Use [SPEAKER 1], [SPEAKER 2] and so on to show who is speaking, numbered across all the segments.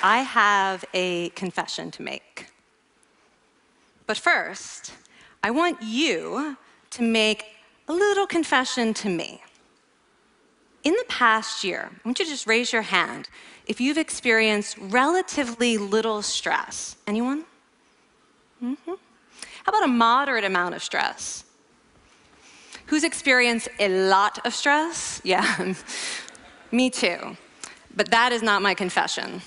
[SPEAKER 1] I have a confession to make. But first, I want you to make a little confession to me. In the past year, I want you to just raise your hand if you've experienced relatively little stress. Anyone? How about a moderate amount of stress? Who's experienced a lot of stress? Yeah, me too. But that is not my confession.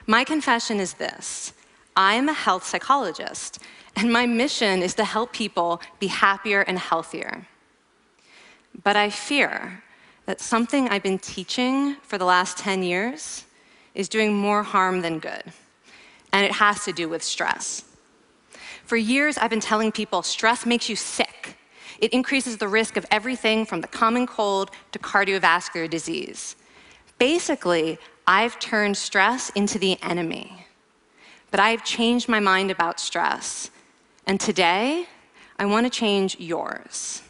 [SPEAKER 1] My confession is this: I am a health psychologist, and my mission is to help people be happier and healthier. But I fear that something I've been teaching for the last 10 years is doing more harm than good, and it has to do with stress. For years, I've been telling people stress makes you sick. It increases the risk of everything from the common cold to cardiovascular disease. Basically, I've turned stress into the enemy. But I've changed my mind about stress. And today, I want to change yours.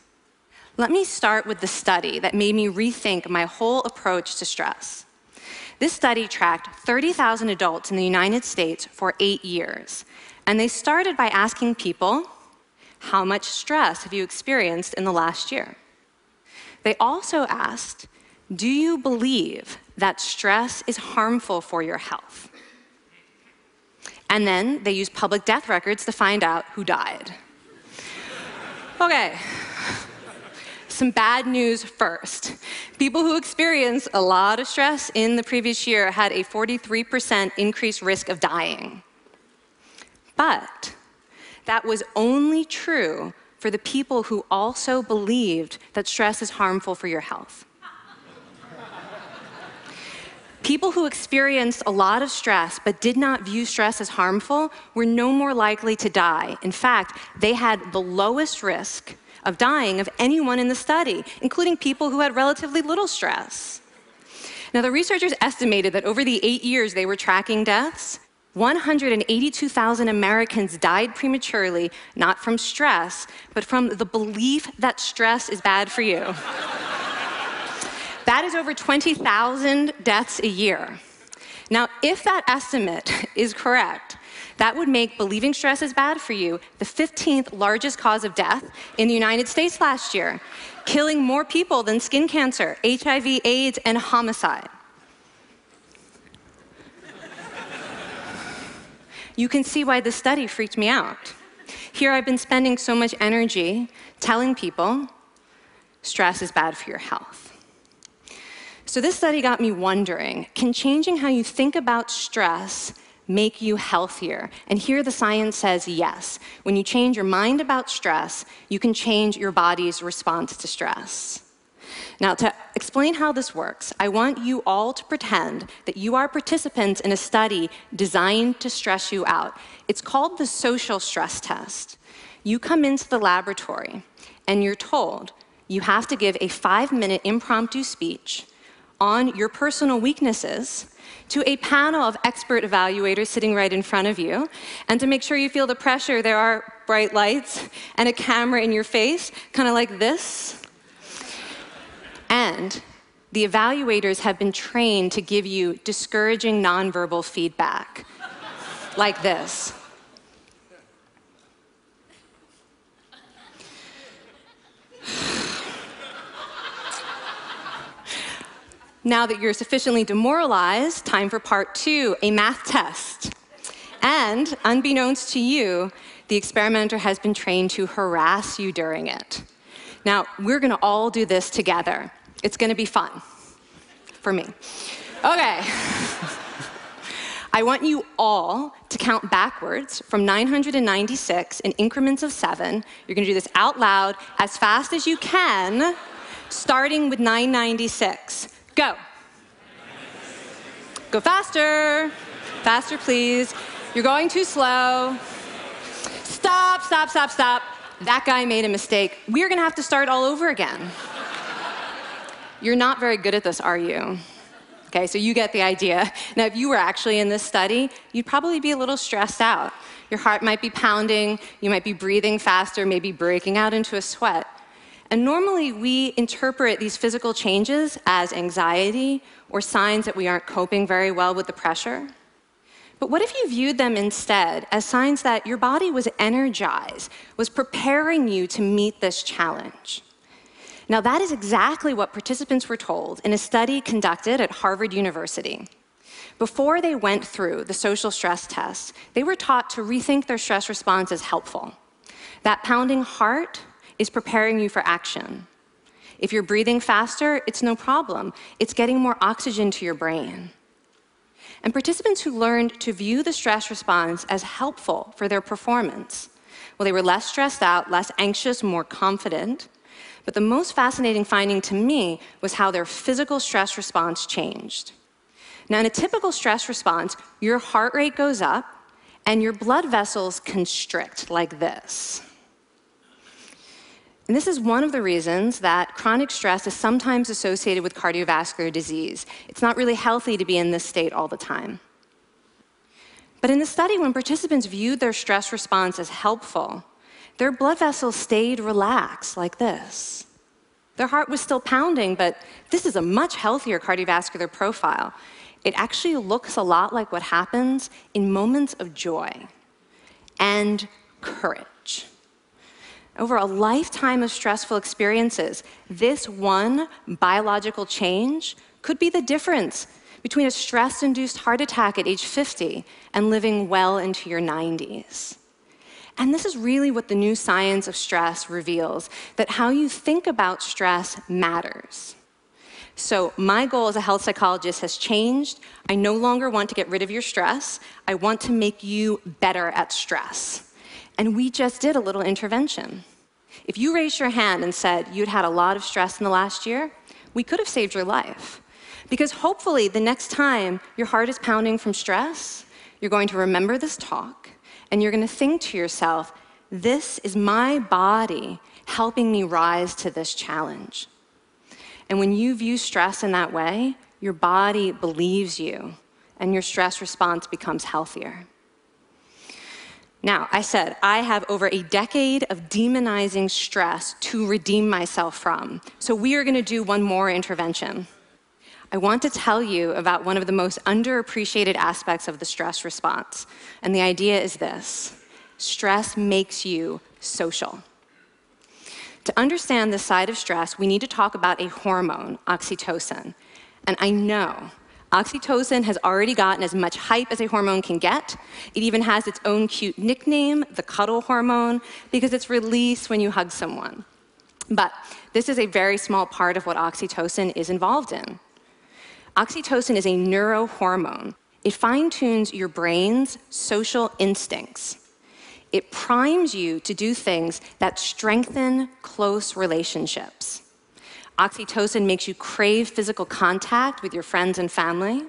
[SPEAKER 1] Let me start with the study that made me rethink my whole approach to stress. This study tracked 30,000 adults in the United States for 8 years. And they started by asking people, how much stress have you experienced in the last year? They also asked, do you believe that stress is harmful for your health? And then they used public death records to find out who died. Okay, some bad news first. People who experienced a lot of stress in the previous year had a 43% increased risk of dying. But that was only true for the people who also believed that stress is harmful for your health. People who experienced a lot of stress but did not view stress as harmful were no more likely to die. In fact, they had the lowest risk of dying of anyone in the study, including people who had relatively little stress. Now, the researchers estimated that over the 8 years they were tracking deaths, 182,000 Americans died prematurely, not from stress, but from the belief that stress is bad for you. That is over 20,000 deaths a year. Now, if that estimate is correct, that would make believing stress is bad for you the 15th largest cause of death in the United States last year, killing more people than skin cancer, HIV, AIDS, and homicide. You can see why this study freaked me out. Here I've been spending so much energy telling people stress is bad for your health. So this study got me wondering, can changing how you think about stress make you healthier? And here the science says yes. When you change your mind about stress, you can change your body's response to stress. Now, to explain how this works, I want you all to pretend that you are participants in a study designed to stress you out. It's called the social stress test. You come into the laboratory, and you're told you have to give a 5-minute impromptu speech on your personal weaknesses to a panel of expert evaluators sitting right in front of you. And to make sure you feel the pressure, there are bright lights and a camera in your face, kind of like this. And the evaluators have been trained to give you discouraging nonverbal feedback, like this. Now that you're sufficiently demoralized, time for part 2, a math test. And unbeknownst to you, the experimenter has been trained to harass you during it. Now, we're going to all do this together. It's going to be fun. For me. Okay. I want you all to count backwards from 996 in increments of 7. You're going to do this out loud as fast as you can, starting with 996. Go. Go faster. Faster, please. You're going too slow. Stop, stop, stop, stop. That guy made a mistake. We're going to have to start all over again. You're not very good at this, are you? Okay, so you get the idea. Now, if you were actually in this study, you'd probably be a little stressed out. Your heart might be pounding. You might be breathing faster, maybe breaking out into a sweat. And normally, we interpret these physical changes as anxiety or signs that we aren't coping very well with the pressure. But what if you viewed them instead as signs that your body was energized, was preparing you to meet this challenge? Now, that is exactly what participants were told in a study conducted at Harvard University. Before they went through the social stress test, they were taught to rethink their stress response as helpful. That pounding heart is preparing you for action. If you're breathing faster, it's no problem. It's getting more oxygen to your brain. And participants who learned to view the stress response as helpful for their performance, well, they were less stressed out, less anxious, more confident. But the most fascinating finding to me was how their physical stress response changed. Now, in a typical stress response, your heart rate goes up and your blood vessels constrict like this. And this is one of the reasons that chronic stress is sometimes associated with cardiovascular disease. It's not really healthy to be in this state all the time. But in the study, when participants viewed their stress response as helpful, their blood vessels stayed relaxed like this. Their heart was still pounding, but this is a much healthier cardiovascular profile. It actually looks a lot like what happens in moments of joy and courage. Over a lifetime of stressful experiences, this one biological change could be the difference between a stress-induced heart attack at age 50 and living well into your 90s. And this is really what the new science of stress reveals, that how you think about stress matters. So my goal as a health psychologist has changed. I no longer want to get rid of your stress. I want to make you better at stress. And we just did a little intervention. If you raised your hand and said you'd had a lot of stress in the last year, we could have saved your life. Because hopefully the next time your heart is pounding from stress, you're going to remember this talk, and you're going to think to yourself, this is my body helping me rise to this challenge. And when you view stress in that way, your body believes you, and your stress response becomes healthier. Now, I said I have over a decade of demonizing stress to redeem myself from. So we are going to do one more intervention. I want to tell you about one of the most underappreciated aspects of the stress response. And the idea is this: stress makes you social. To understand this side of stress, we need to talk about a hormone, oxytocin. And I know oxytocin has already gotten as much hype as a hormone can get. It even has its own cute nickname, the cuddle hormone, because it's released when you hug someone. But this is a very small part of what oxytocin is involved in. Oxytocin is a neurohormone. It fine-tunes your brain's social instincts. It primes you to do things that strengthen close relationships. Oxytocin makes you crave physical contact with your friends and family.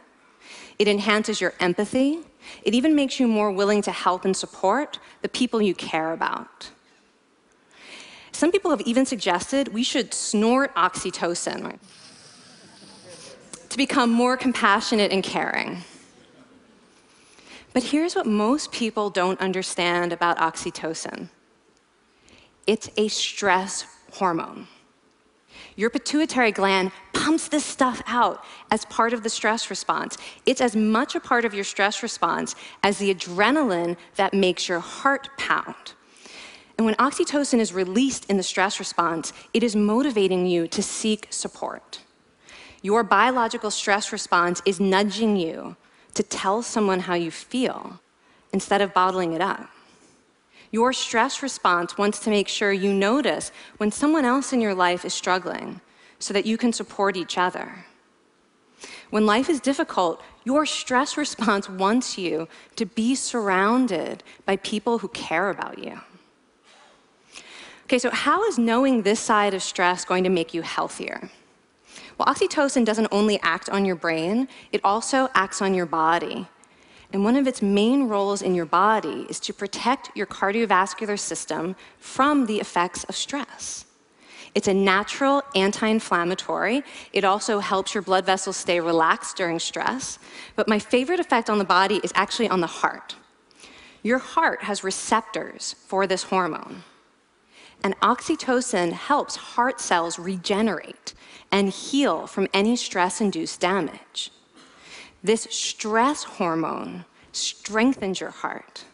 [SPEAKER 1] It enhances your empathy. It even makes you more willing to help and support the people you care about. Some people have even suggested we should snort oxytocin, right, to become more compassionate and caring. But here's what most people don't understand about oxytocin. It's a stress hormone. Your pituitary gland pumps this stuff out as part of the stress response. It's as much a part of your stress response as the adrenaline that makes your heart pound. And when oxytocin is released in the stress response, it is motivating you to seek support. Your biological stress response is nudging you to tell someone how you feel instead of bottling it up. Your stress response wants to make sure you notice when someone else in your life is struggling so that you can support each other. When life is difficult, your stress response wants you to be surrounded by people who care about you. Okay, so how is knowing this side of stress going to make you healthier? Well, oxytocin doesn't only act on your brain, it also acts on your body. And one of its main roles in your body is to protect your cardiovascular system from the effects of stress. It's a natural anti-inflammatory. It also helps your blood vessels stay relaxed during stress. But my favorite effect on the body is actually on the heart. Your heart has receptors for this hormone. And oxytocin helps heart cells regenerate and heal from any stress-induced damage. This stress hormone strengthens your heart.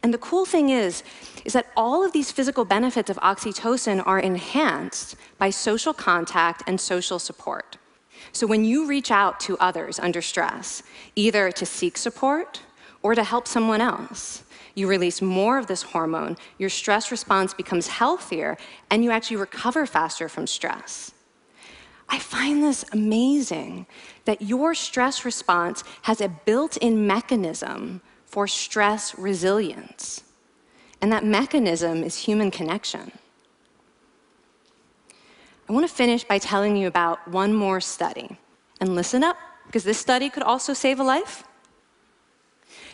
[SPEAKER 1] And the cool thing is that all of these physical benefits of oxytocin are enhanced by social contact and social support. So when you reach out to others under stress, either to seek support or to help someone else, you release more of this hormone, your stress response becomes healthier, and you actually recover faster from stress. I find this amazing that your stress response has a built-in mechanism for stress resilience. And that mechanism is human connection. I want to finish by telling you about one more study. And listen up, because this study could also save a life.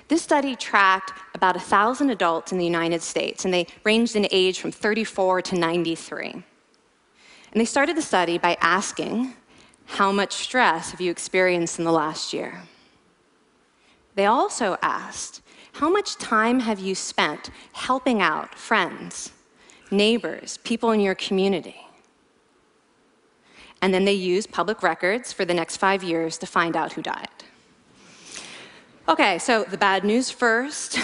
[SPEAKER 1] This study tracked about 1,000 adults in the United States, and they ranged in age from 34 to 93. And they started the study by asking, how much stress have you experienced in the last year? They also asked, how much time have you spent helping out friends, neighbors, people in your community? And then they used public records for the next 5 years to find out who died. Okay, so the bad news first.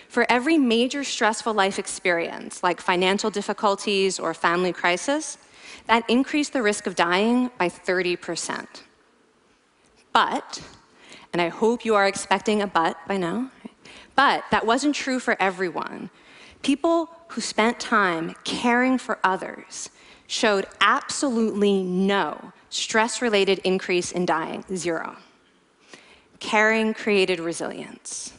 [SPEAKER 1] For every major stressful life experience, like financial difficulties or family crisis, that increased the risk of dying by 30%. But, and I hope you are expecting a but by now, but that wasn't true for everyone. People who spent time caring for others showed absolutely no stress-related increase in dying, 0. Caring created resilience.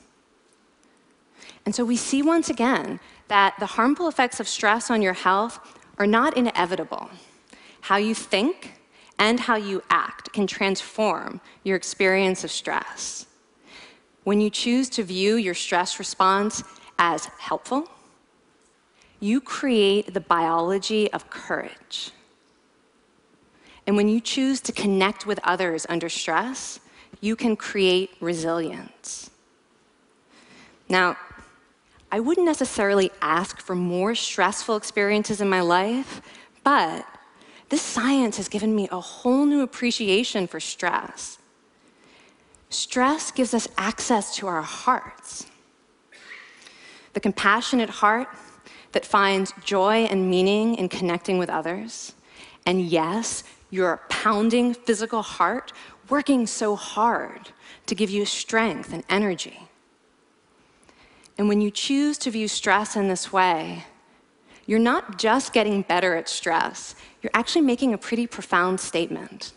[SPEAKER 1] And so we see once again that the harmful effects of stress on your health are not inevitable. How you think and how you act can transform your experience of stress. When you choose to view your stress response as helpful, you create the biology of courage. And when you choose to connect with others under stress, you can create resilience. Now, I wouldn't necessarily ask for more stressful experiences in my life, but this science has given me a whole new appreciation for stress. Stress gives us access to our hearts. The compassionate heart that finds joy and meaning in connecting with others. And yes, your pounding physical heart working so hard to give you strength and energy. And when you choose to view stress in this way, you're not just getting better at stress, you're actually making a pretty profound statement.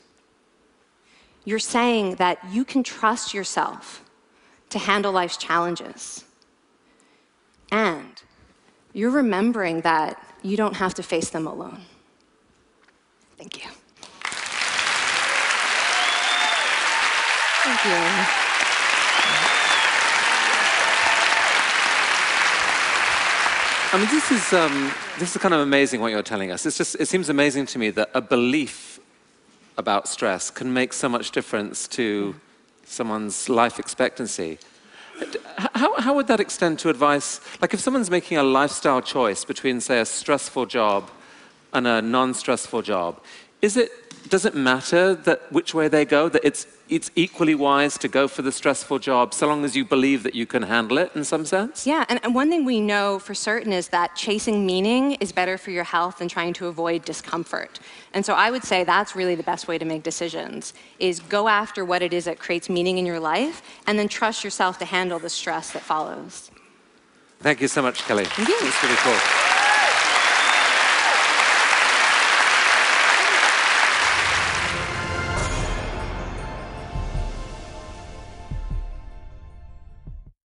[SPEAKER 1] You're saying that you can trust yourself to handle life's challenges. And you're remembering that you don't have to face them alone. Thank you. Thank you.
[SPEAKER 2] I mean, this is kind of amazing what you're telling us. It seems amazing to me that a belief about stress can make so much difference to someone's life expectancy. How would that extend to advice? Like if someone's making a lifestyle choice between, say, a stressful job and a non-stressful job, does it matter that which way they go, that it's equally wise to go for the stressful job so long as you believe that you can handle it in some sense?
[SPEAKER 1] Yeah, and one thing we know for certain is that chasing meaning is better for your health than trying to avoid discomfort. And so I would say that's really the best way to make decisions, is go after what it is that creates meaning in your life, and then trust yourself to handle the stress that follows.
[SPEAKER 2] Thank you so much, Kelly.
[SPEAKER 1] Thank you.
[SPEAKER 2] It's really cool.